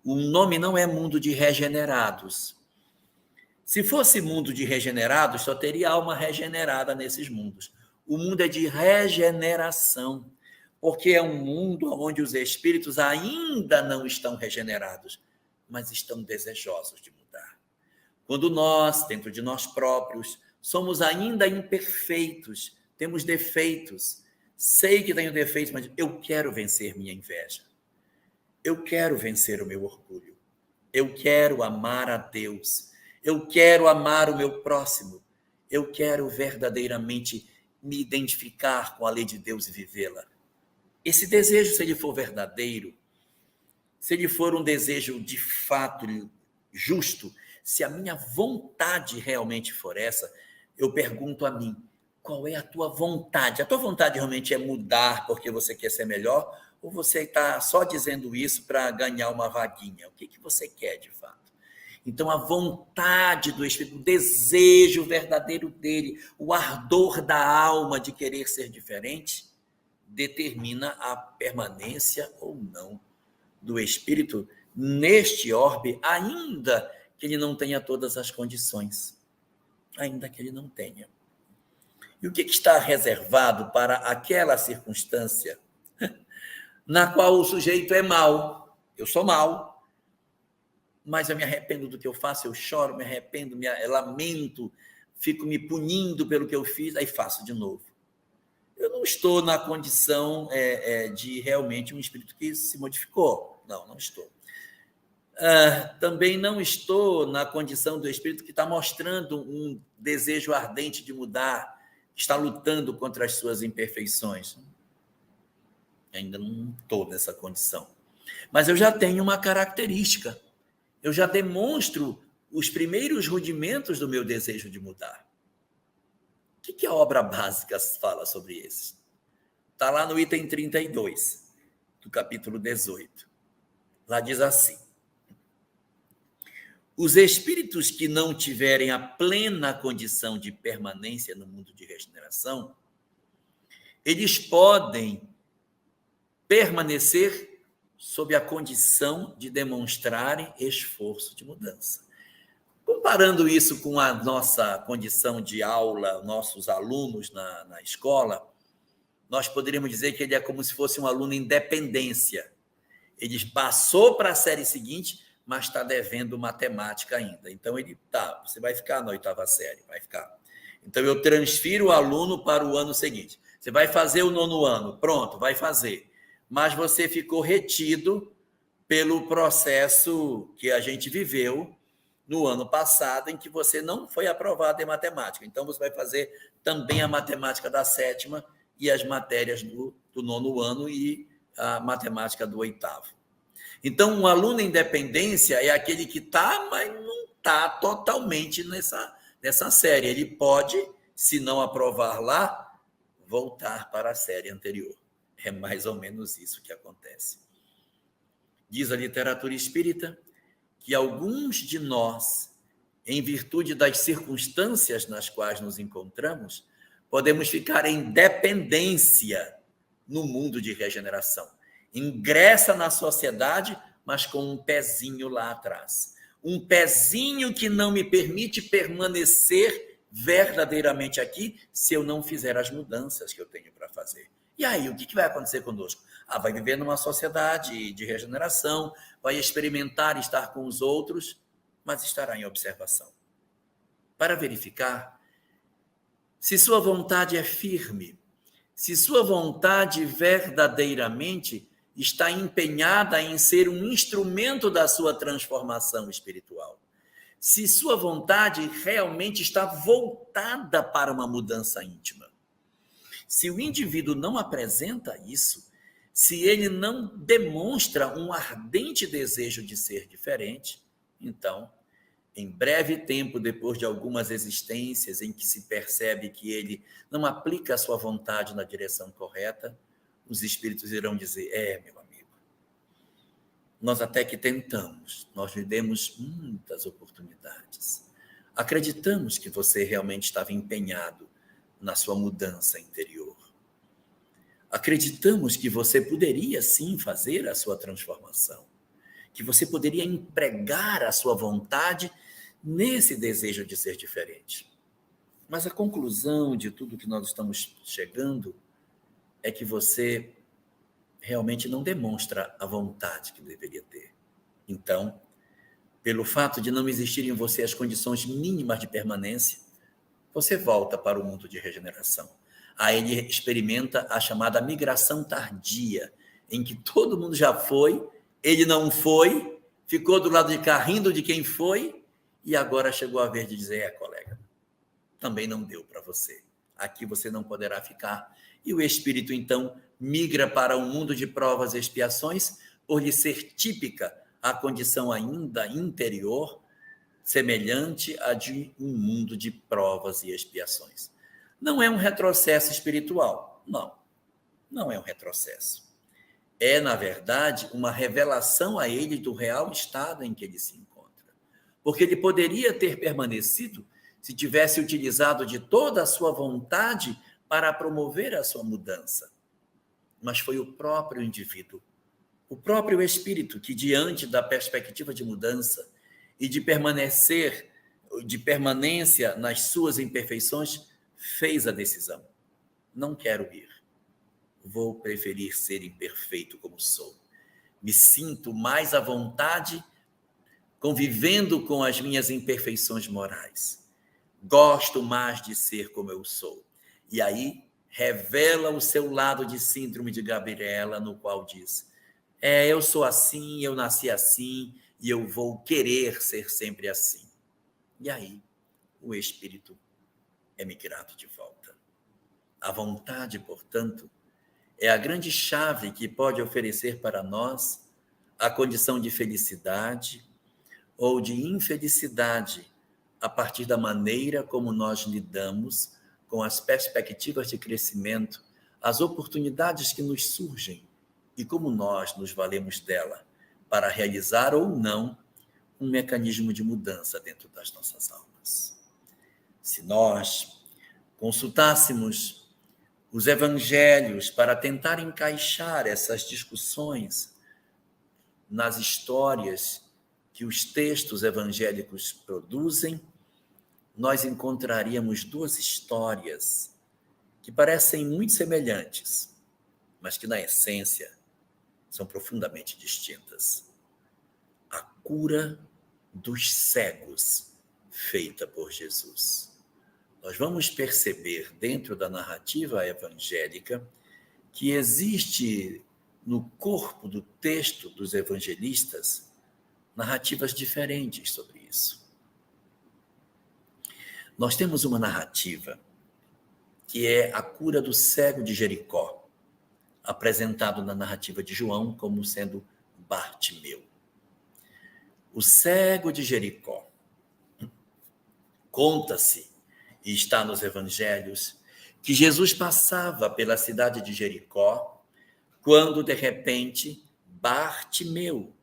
S1: O nome não é mundo de regenerados. Se fosse mundo de regenerados, só teria alma regenerada nesses mundos. O mundo é de regeneração, porque é um mundo onde os espíritos ainda não estão regenerados, mas estão desejosos de mudar. Quando nós, dentro de nós próprios, somos ainda imperfeitos, temos defeitos, sei que tenho defeitos, mas eu quero vencer minha inveja. Eu quero vencer o meu orgulho. Eu quero amar a Deus. Eu quero amar o meu próximo. Eu quero verdadeiramente me identificar com a lei de Deus e vivê-la. Esse desejo, se ele for verdadeiro, se ele for um desejo de fato justo, se a minha vontade realmente for essa, eu pergunto a mim, qual é a tua vontade? A tua vontade realmente é mudar porque você quer ser melhor? Ou você está só dizendo isso para ganhar uma vaguinha? O que você quer de fato? Então, a vontade do Espírito, o desejo verdadeiro dele, o ardor da alma de querer ser diferente, determina a permanência ou não do Espírito neste orbe, ainda que ele não tenha todas as condições. Ainda que ele não tenha. E o que está reservado para aquela circunstância na qual o sujeito é mau? Eu sou mau, mas eu me arrependo do que eu faço, eu choro, me arrependo, lamento, fico me punindo pelo que eu fiz, aí faço de novo. Eu não estou na condição de realmente um espírito que se modificou. Não estou. Também não estou na condição do espírito que está mostrando um desejo ardente de mudar, que está lutando contra as suas imperfeições. Ainda não estou nessa condição. Mas eu já tenho uma característica. Eu já demonstro os primeiros rudimentos do meu desejo de mudar. O que a obra básica fala sobre isso? Está lá no item 32, do capítulo 18. Lá diz assim: os espíritos que não tiverem a plena condição de permanência no mundo de regeneração, eles podem permanecer sob a condição de demonstrarem esforço de mudança. Comparando isso com a nossa condição de aula, nossos alunos na escola, nós poderíamos dizer que ele é como se fosse um aluno em dependência. Ele passou para a série seguinte, mas está devendo matemática ainda. Então, você vai ficar na 8ª série, vai ficar. Então, eu transfiro o aluno para o ano seguinte. Você vai fazer o 9º ano, pronto, vai fazer. Mas você ficou retido pelo processo que a gente viveu no ano passado, em que você não foi aprovado em matemática. Então, você vai fazer também a matemática da 7ª e as matérias do 9º ano e a matemática do 8º. Então, um aluno em dependência é aquele que está, mas não está totalmente nessa série. Ele pode, se não aprovar lá, voltar para a série anterior. É mais ou menos isso que acontece. Diz a literatura espírita que alguns de nós, em virtude das circunstâncias nas quais nos encontramos, podemos ficar em dependência no mundo de regeneração. Ingressa na sociedade, mas com um pezinho lá atrás. Um pezinho que não me permite permanecer verdadeiramente aqui se eu não fizer as mudanças que eu tenho para fazer. E aí, o que vai acontecer conosco? Vai viver numa sociedade de regeneração, vai experimentar estar com os outros, mas estará em observação. Para verificar se sua vontade é firme, se sua vontade verdadeiramente está empenhada em ser um instrumento da sua transformação espiritual. Se sua vontade realmente está voltada para uma mudança íntima. Se o indivíduo não apresenta isso, se ele não demonstra um ardente desejo de ser diferente, então, em breve tempo, depois de algumas existências em que se percebe que ele não aplica a sua vontade na direção correta, os espíritos irão dizer, meu amigo, nós até que tentamos, nós lhe demos muitas oportunidades. Acreditamos que você realmente estava empenhado na sua mudança interior. Acreditamos que você poderia, sim, fazer a sua transformação, que você poderia empregar a sua vontade nesse desejo de ser diferente. Mas a conclusão de tudo que nós estamos chegando é que você realmente não demonstra a vontade que deveria ter. Então, pelo fato de não existir em você as condições mínimas de permanência, você volta para o mundo de regeneração. Aí ele experimenta a chamada migração tardia, em que todo mundo já foi, ele não foi, ficou do lado de cá rindo de quem foi, e agora chegou a vez de dizer, colega, também não deu para você. Aqui você não poderá ficar. E o espírito, então, migra para um mundo de provas e expiações, por lhe ser típica a condição ainda interior, semelhante a de um mundo de provas e expiações. Não é um retrocesso espiritual. Não é um retrocesso. É, na verdade, uma revelação a ele do real estado em que ele se encontra. Porque ele poderia ter permanecido se tivesse utilizado de toda a sua vontade para promover a sua mudança. Mas foi o próprio indivíduo, o próprio espírito que, diante da perspectiva de mudança e de permanência nas suas imperfeições, fez a decisão. Não quero ir. Vou preferir ser imperfeito como sou. Me sinto mais à vontade convivendo com as minhas imperfeições morais. Gosto mais de ser como eu sou. E aí revela o seu lado de síndrome de Gabriela, no qual diz, eu sou assim, eu nasci assim, e eu vou querer ser sempre assim. E aí o espírito é migrado de volta. A vontade, portanto, é a grande chave que pode oferecer para nós a condição de felicidade ou de infelicidade a partir da maneira como nós lidamos com as perspectivas de crescimento, as oportunidades que nos surgem e como nós nos valemos dela para realizar ou não um mecanismo de mudança dentro das nossas almas. Se nós consultássemos os evangelhos para tentar encaixar essas discussões nas histórias que os textos evangélicos produzem, nós encontraríamos duas histórias que parecem muito semelhantes, mas que, na essência, são profundamente distintas. A cura dos cegos, feita por Jesus. Nós vamos perceber, dentro da narrativa evangélica, que existe no corpo do texto dos evangelistas narrativas diferentes sobre isso. Nós temos uma narrativa que é a cura do cego de Jericó, apresentado na narrativa de João como sendo Bartimeu. O cego de Jericó. Conta-se, e está nos evangelhos, que Jesus passava pela cidade de Jericó, quando, de repente, Bartimeu,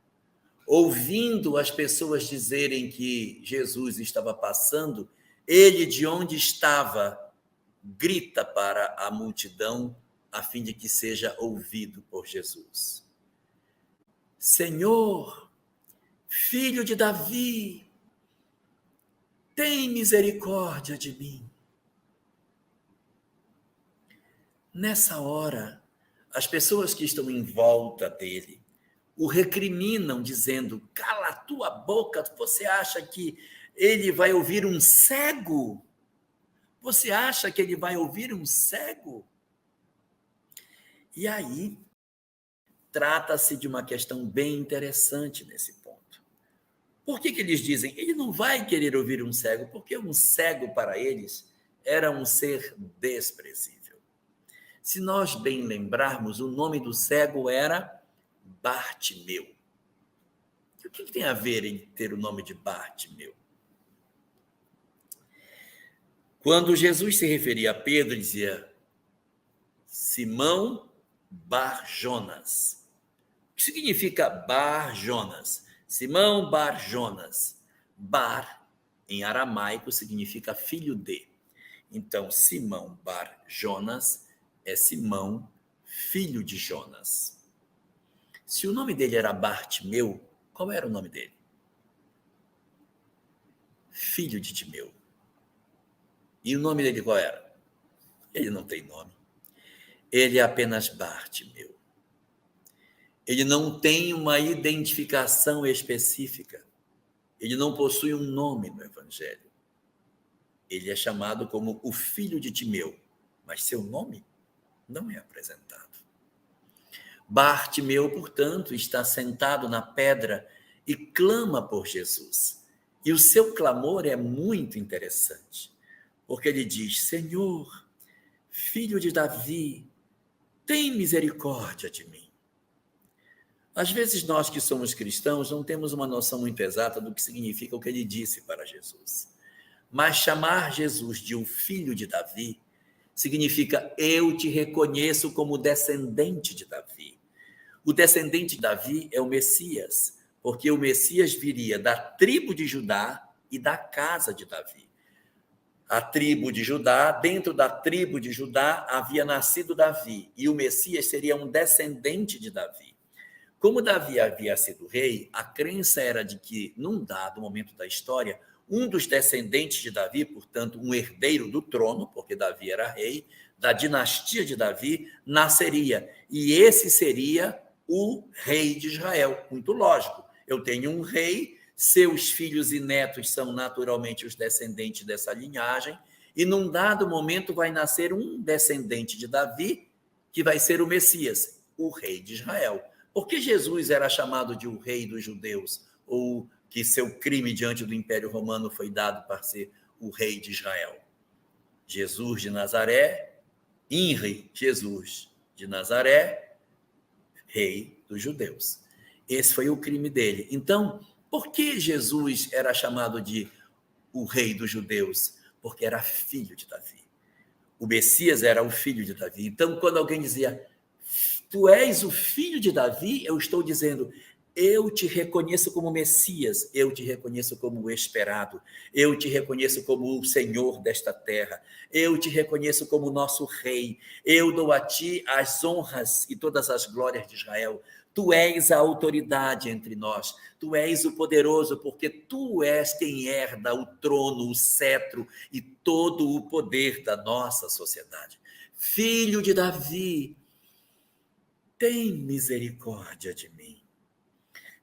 S1: ouvindo as pessoas dizerem que Jesus estava passando, ele, de onde estava, grita para a multidão, a fim de que seja ouvido por Jesus. Senhor, Filho de Davi, tem misericórdia de mim. Nessa hora, as pessoas que estão em volta dele o recriminam, dizendo: cala a tua boca, você acha que ele vai ouvir um cego? Você acha que ele vai ouvir um cego? E aí, trata-se de uma questão bem interessante nesse ponto. Por que eles dizem, ele não vai querer ouvir um cego? Porque um cego, para eles, era um ser desprezível. Se nós bem lembrarmos, o nome do cego era Bartimeu. E o que tem a ver em ter o nome de Bartimeu? Quando Jesus se referia a Pedro, dizia Simão Bar-Jonas. O que significa Bar-Jonas? Simão Bar-Jonas. Bar, em aramaico, significa filho de. Então, Simão Bar-Jonas é Simão, filho de Jonas. Se o nome dele era Bartimeu, qual era o nome dele? Filho de Timeu. E o nome dele qual era? Ele não tem nome. Ele é apenas Bartimeu. Ele não tem uma identificação específica. Ele não possui um nome no Evangelho. Ele é chamado como o filho de Timeu, mas seu nome não é apresentado. Bartimeu, portanto, está sentado na pedra e clama por Jesus. E o seu clamor é muito interessante, porque ele diz: Senhor, Filho de Davi, tem misericórdia de mim. Às vezes nós que somos cristãos não temos uma noção muito exata do que significa o que ele disse para Jesus. Mas chamar Jesus de o Filho de Davi significa eu te reconheço como descendente de Davi. O descendente de Davi é o Messias, porque o Messias viria da tribo de Judá e da casa de Davi. A tribo de Judá, dentro da tribo de Judá havia nascido Davi, e o Messias seria um descendente de Davi. Como Davi havia sido rei, a crença era de que, num dado momento da história, um dos descendentes de Davi, portanto, um herdeiro do trono, porque Davi era rei, da dinastia de Davi, nasceria. E esse seria o rei de Israel. Muito lógico. Eu tenho um rei, seus filhos e netos são naturalmente os descendentes dessa linhagem, e num dado momento vai nascer um descendente de Davi, que vai ser o Messias, o rei de Israel. Por que Jesus era chamado de o rei dos judeus, ou que seu crime diante do Império Romano foi dado para ser o rei de Israel? Jesus de Nazaré, INRI, Jesus de Nazaré, rei dos judeus. Esse foi o crime dele. Então, por que Jesus era chamado de o rei dos judeus? Porque era filho de Davi. O Messias era o filho de Davi. Então, quando alguém dizia, tu és o filho de Davi, eu estou dizendo, eu te reconheço como Messias, eu te reconheço como o esperado, eu te reconheço como o Senhor desta terra, eu te reconheço como nosso rei, eu dou a ti as honras e todas as glórias de Israel. Tu és a autoridade entre nós. Tu és o poderoso, porque tu és quem herda o trono, o cetro e todo o poder da nossa sociedade. Filho de Davi, tem misericórdia de mim.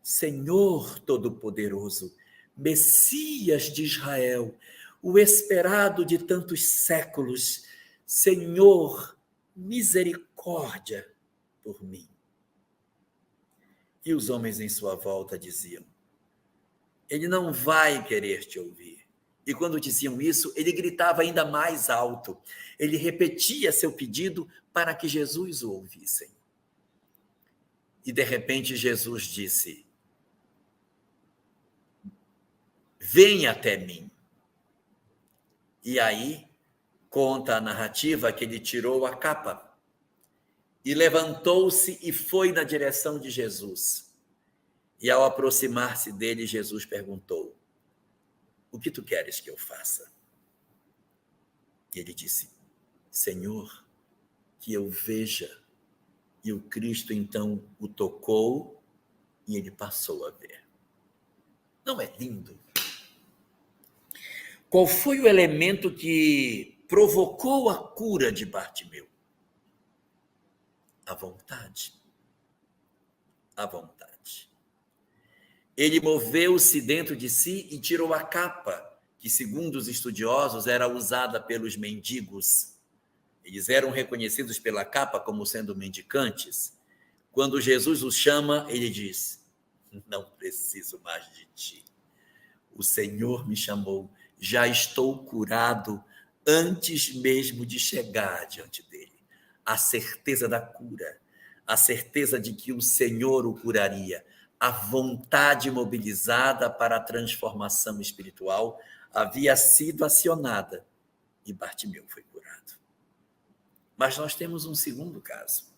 S1: Senhor Todo-Poderoso, Messias de Israel, o esperado de tantos séculos, Senhor, misericórdia por mim. E os homens em sua volta diziam: ele não vai querer te ouvir. E quando diziam isso, ele gritava ainda mais alto. Ele repetia seu pedido para que Jesus o ouvisse. E de repente Jesus disse: venha até mim. E aí conta a narrativa que ele tirou a capa e levantou-se e foi na direção de Jesus. E ao aproximar-se dele, Jesus perguntou: o que tu queres que eu faça? E ele disse: Senhor, que eu veja. E o Cristo então o tocou e ele passou a ver. Não é lindo? Qual foi o elemento que provocou a cura de Bartimeu? A vontade. A vontade. Ele moveu-se dentro de si e tirou a capa, que, segundo os estudiosos, era usada pelos mendigos. Eles eram reconhecidos pela capa como sendo mendicantes. Quando Jesus os chama, ele diz: não preciso mais de ti. O Senhor me chamou, já estou curado antes mesmo de chegar diante dele. A certeza da cura, a certeza de que o Senhor o curaria, a vontade mobilizada para a transformação espiritual havia sido acionada e Bartimeu foi curado. Mas nós temos um segundo caso.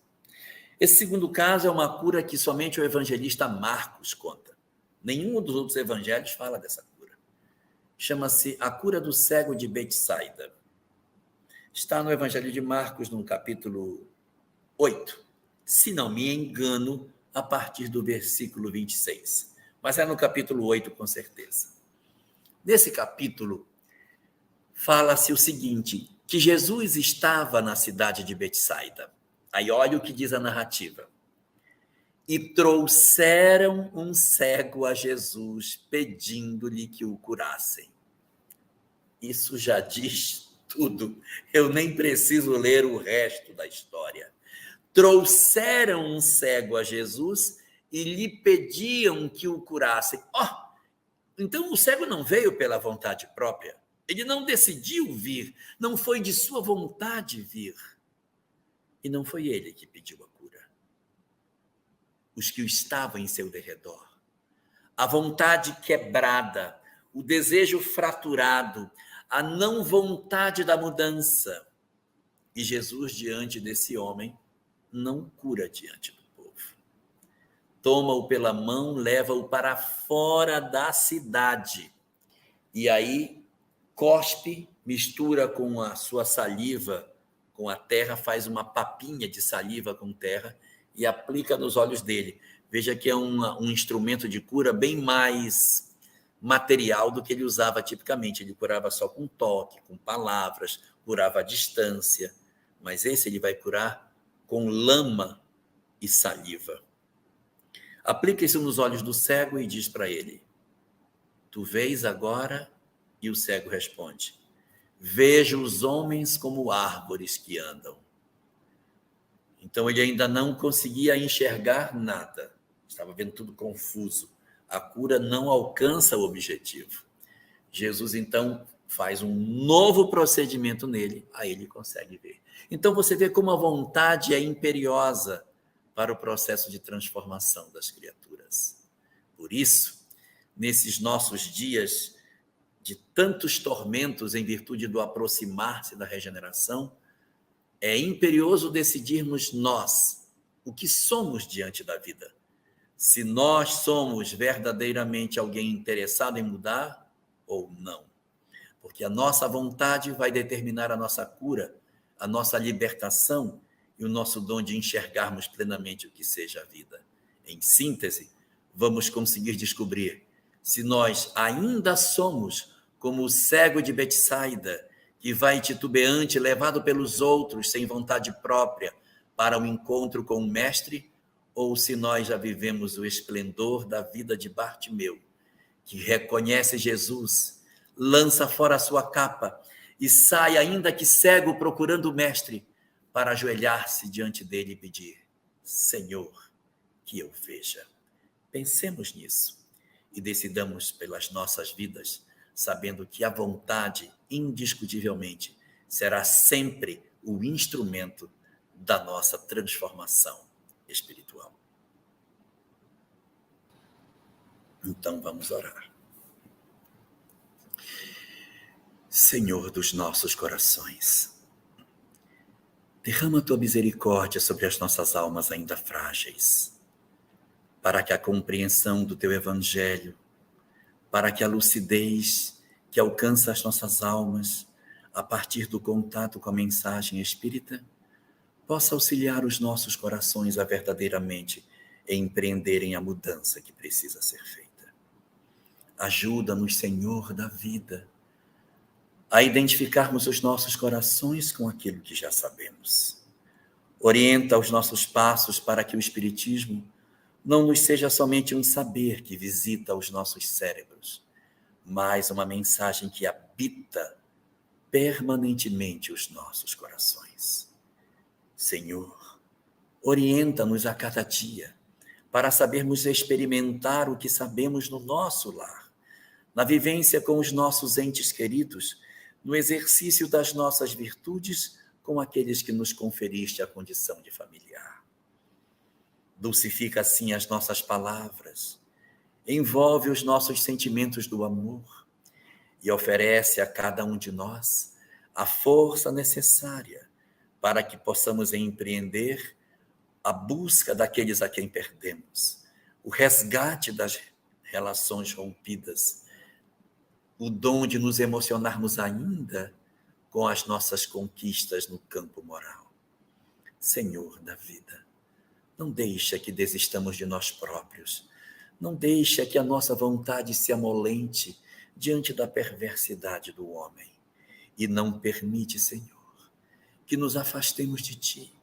S1: Esse segundo caso é uma cura que somente o evangelista Marcos conta. Nenhum dos outros evangelhos fala dessa cura. Chama-se a cura do cego de Betsaida. Está no Evangelho de Marcos, no capítulo 8. Se não me engano, a partir do versículo 26. Mas é no capítulo 8, com certeza. Nesse capítulo, fala-se o seguinte, que Jesus estava na cidade de Betsaida. Aí olha o que diz a narrativa. E trouxeram um cego a Jesus, pedindo-lhe que o curassem. Isso já diz tudo. Eu nem preciso ler o resto da história. Trouxeram um cego a Jesus e lhe pediam que o curassem. Então o cego não veio pela vontade própria. Ele não decidiu vir. Não foi de sua vontade vir. E não foi ele que pediu a cura. Os que estavam em seu derredor. A vontade quebrada, o desejo fraturado, a não vontade da mudança. E Jesus, diante desse homem, não cura diante do povo. Toma-o pela mão, leva-o para fora da cidade. E aí, cospe, mistura com a sua saliva, com a terra, faz uma papinha de saliva com terra e aplica nos olhos dele. Veja que é um instrumento de cura bem mais material do que ele usava tipicamente. Ele curava só com toque, com palavras, curava à distância. Mas esse ele vai curar com lama e saliva. Aplica isso nos olhos do cego e diz para ele: tu vês agora? E o cego responde: vejo os homens como árvores que andam. Então ele ainda não conseguia enxergar nada. Estava vendo tudo confuso. A cura não alcança o objetivo. Jesus, então, faz um novo procedimento nele, aí ele consegue ver. Então você vê como a vontade é imperiosa para o processo de transformação das criaturas. Por isso, nesses nossos dias de tantos tormentos em virtude do aproximar-se da regeneração, é imperioso decidirmos nós o que somos diante da vida. Se nós somos verdadeiramente alguém interessado em mudar ou não. Porque a nossa vontade vai determinar a nossa cura, a nossa libertação e o nosso dom de enxergarmos plenamente o que seja a vida. Em síntese, vamos conseguir descobrir se nós ainda somos como o cego de Betsaida, que vai titubeante, levado pelos outros, sem vontade própria, para o encontro com o Mestre, ou se nós já vivemos o esplendor da vida de Bartimeu, que reconhece Jesus, lança fora a sua capa e sai, ainda que cego, procurando o Mestre, para ajoelhar-se diante dele e pedir: Senhor, que eu veja. Pensemos nisso e decidamos pelas nossas vidas, sabendo que a vontade, indiscutivelmente, será sempre o instrumento da nossa transformação espiritual. Então vamos orar. Senhor dos nossos corações, derrama tua misericórdia sobre as nossas almas ainda frágeis, para que a compreensão do teu evangelho, para que a lucidez que alcança as nossas almas a partir do contato com a mensagem espírita, possa auxiliar os nossos corações a verdadeiramente empreenderem a mudança que precisa ser feita. Ajuda-nos, Senhor da vida, a identificarmos os nossos corações com aquilo que já sabemos. Orienta os nossos passos para que o Espiritismo não nos seja somente um saber que visita os nossos cérebros, mas uma mensagem que habita permanentemente os nossos corações. Senhor, orienta-nos a cada dia para sabermos experimentar o que sabemos no nosso lar, na vivência com os nossos entes queridos, no exercício das nossas virtudes com aqueles que nos conferiste a condição de familiar. Dulcifica assim as nossas palavras, envolve os nossos sentimentos do amor e oferece a cada um de nós a força necessária para que possamos empreender a busca daqueles a quem perdemos, o resgate das relações rompidas, o dom de nos emocionarmos ainda com as nossas conquistas no campo moral. Senhor da vida, não deixa que desistamos de nós próprios, não deixa que a nossa vontade se amolente diante da perversidade do homem e não permite, Senhor, que nos afastemos de Ti,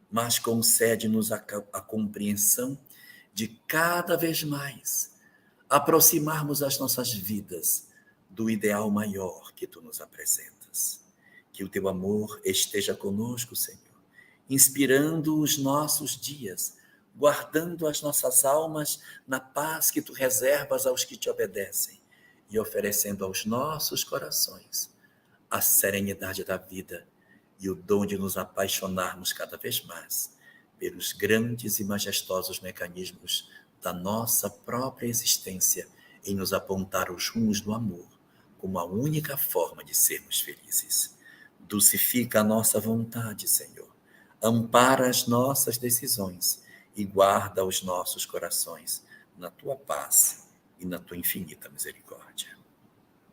S1: mas concede-nos a compreensão de cada vez mais aproximarmos as nossas vidas do ideal maior que Tu nos apresentas. Que o Teu amor esteja conosco, Senhor, inspirando os nossos dias, guardando as nossas almas na paz que Tu reservas aos que Te obedecem e oferecendo aos nossos corações a serenidade da vida e o dom de nos apaixonarmos cada vez mais pelos grandes e majestosos mecanismos da nossa própria existência em nos apontar os rumos do amor como a única forma de sermos felizes. Dulcifica a nossa vontade, Senhor. Ampara as nossas decisões e guarda os nossos corações na Tua paz e na Tua infinita misericórdia.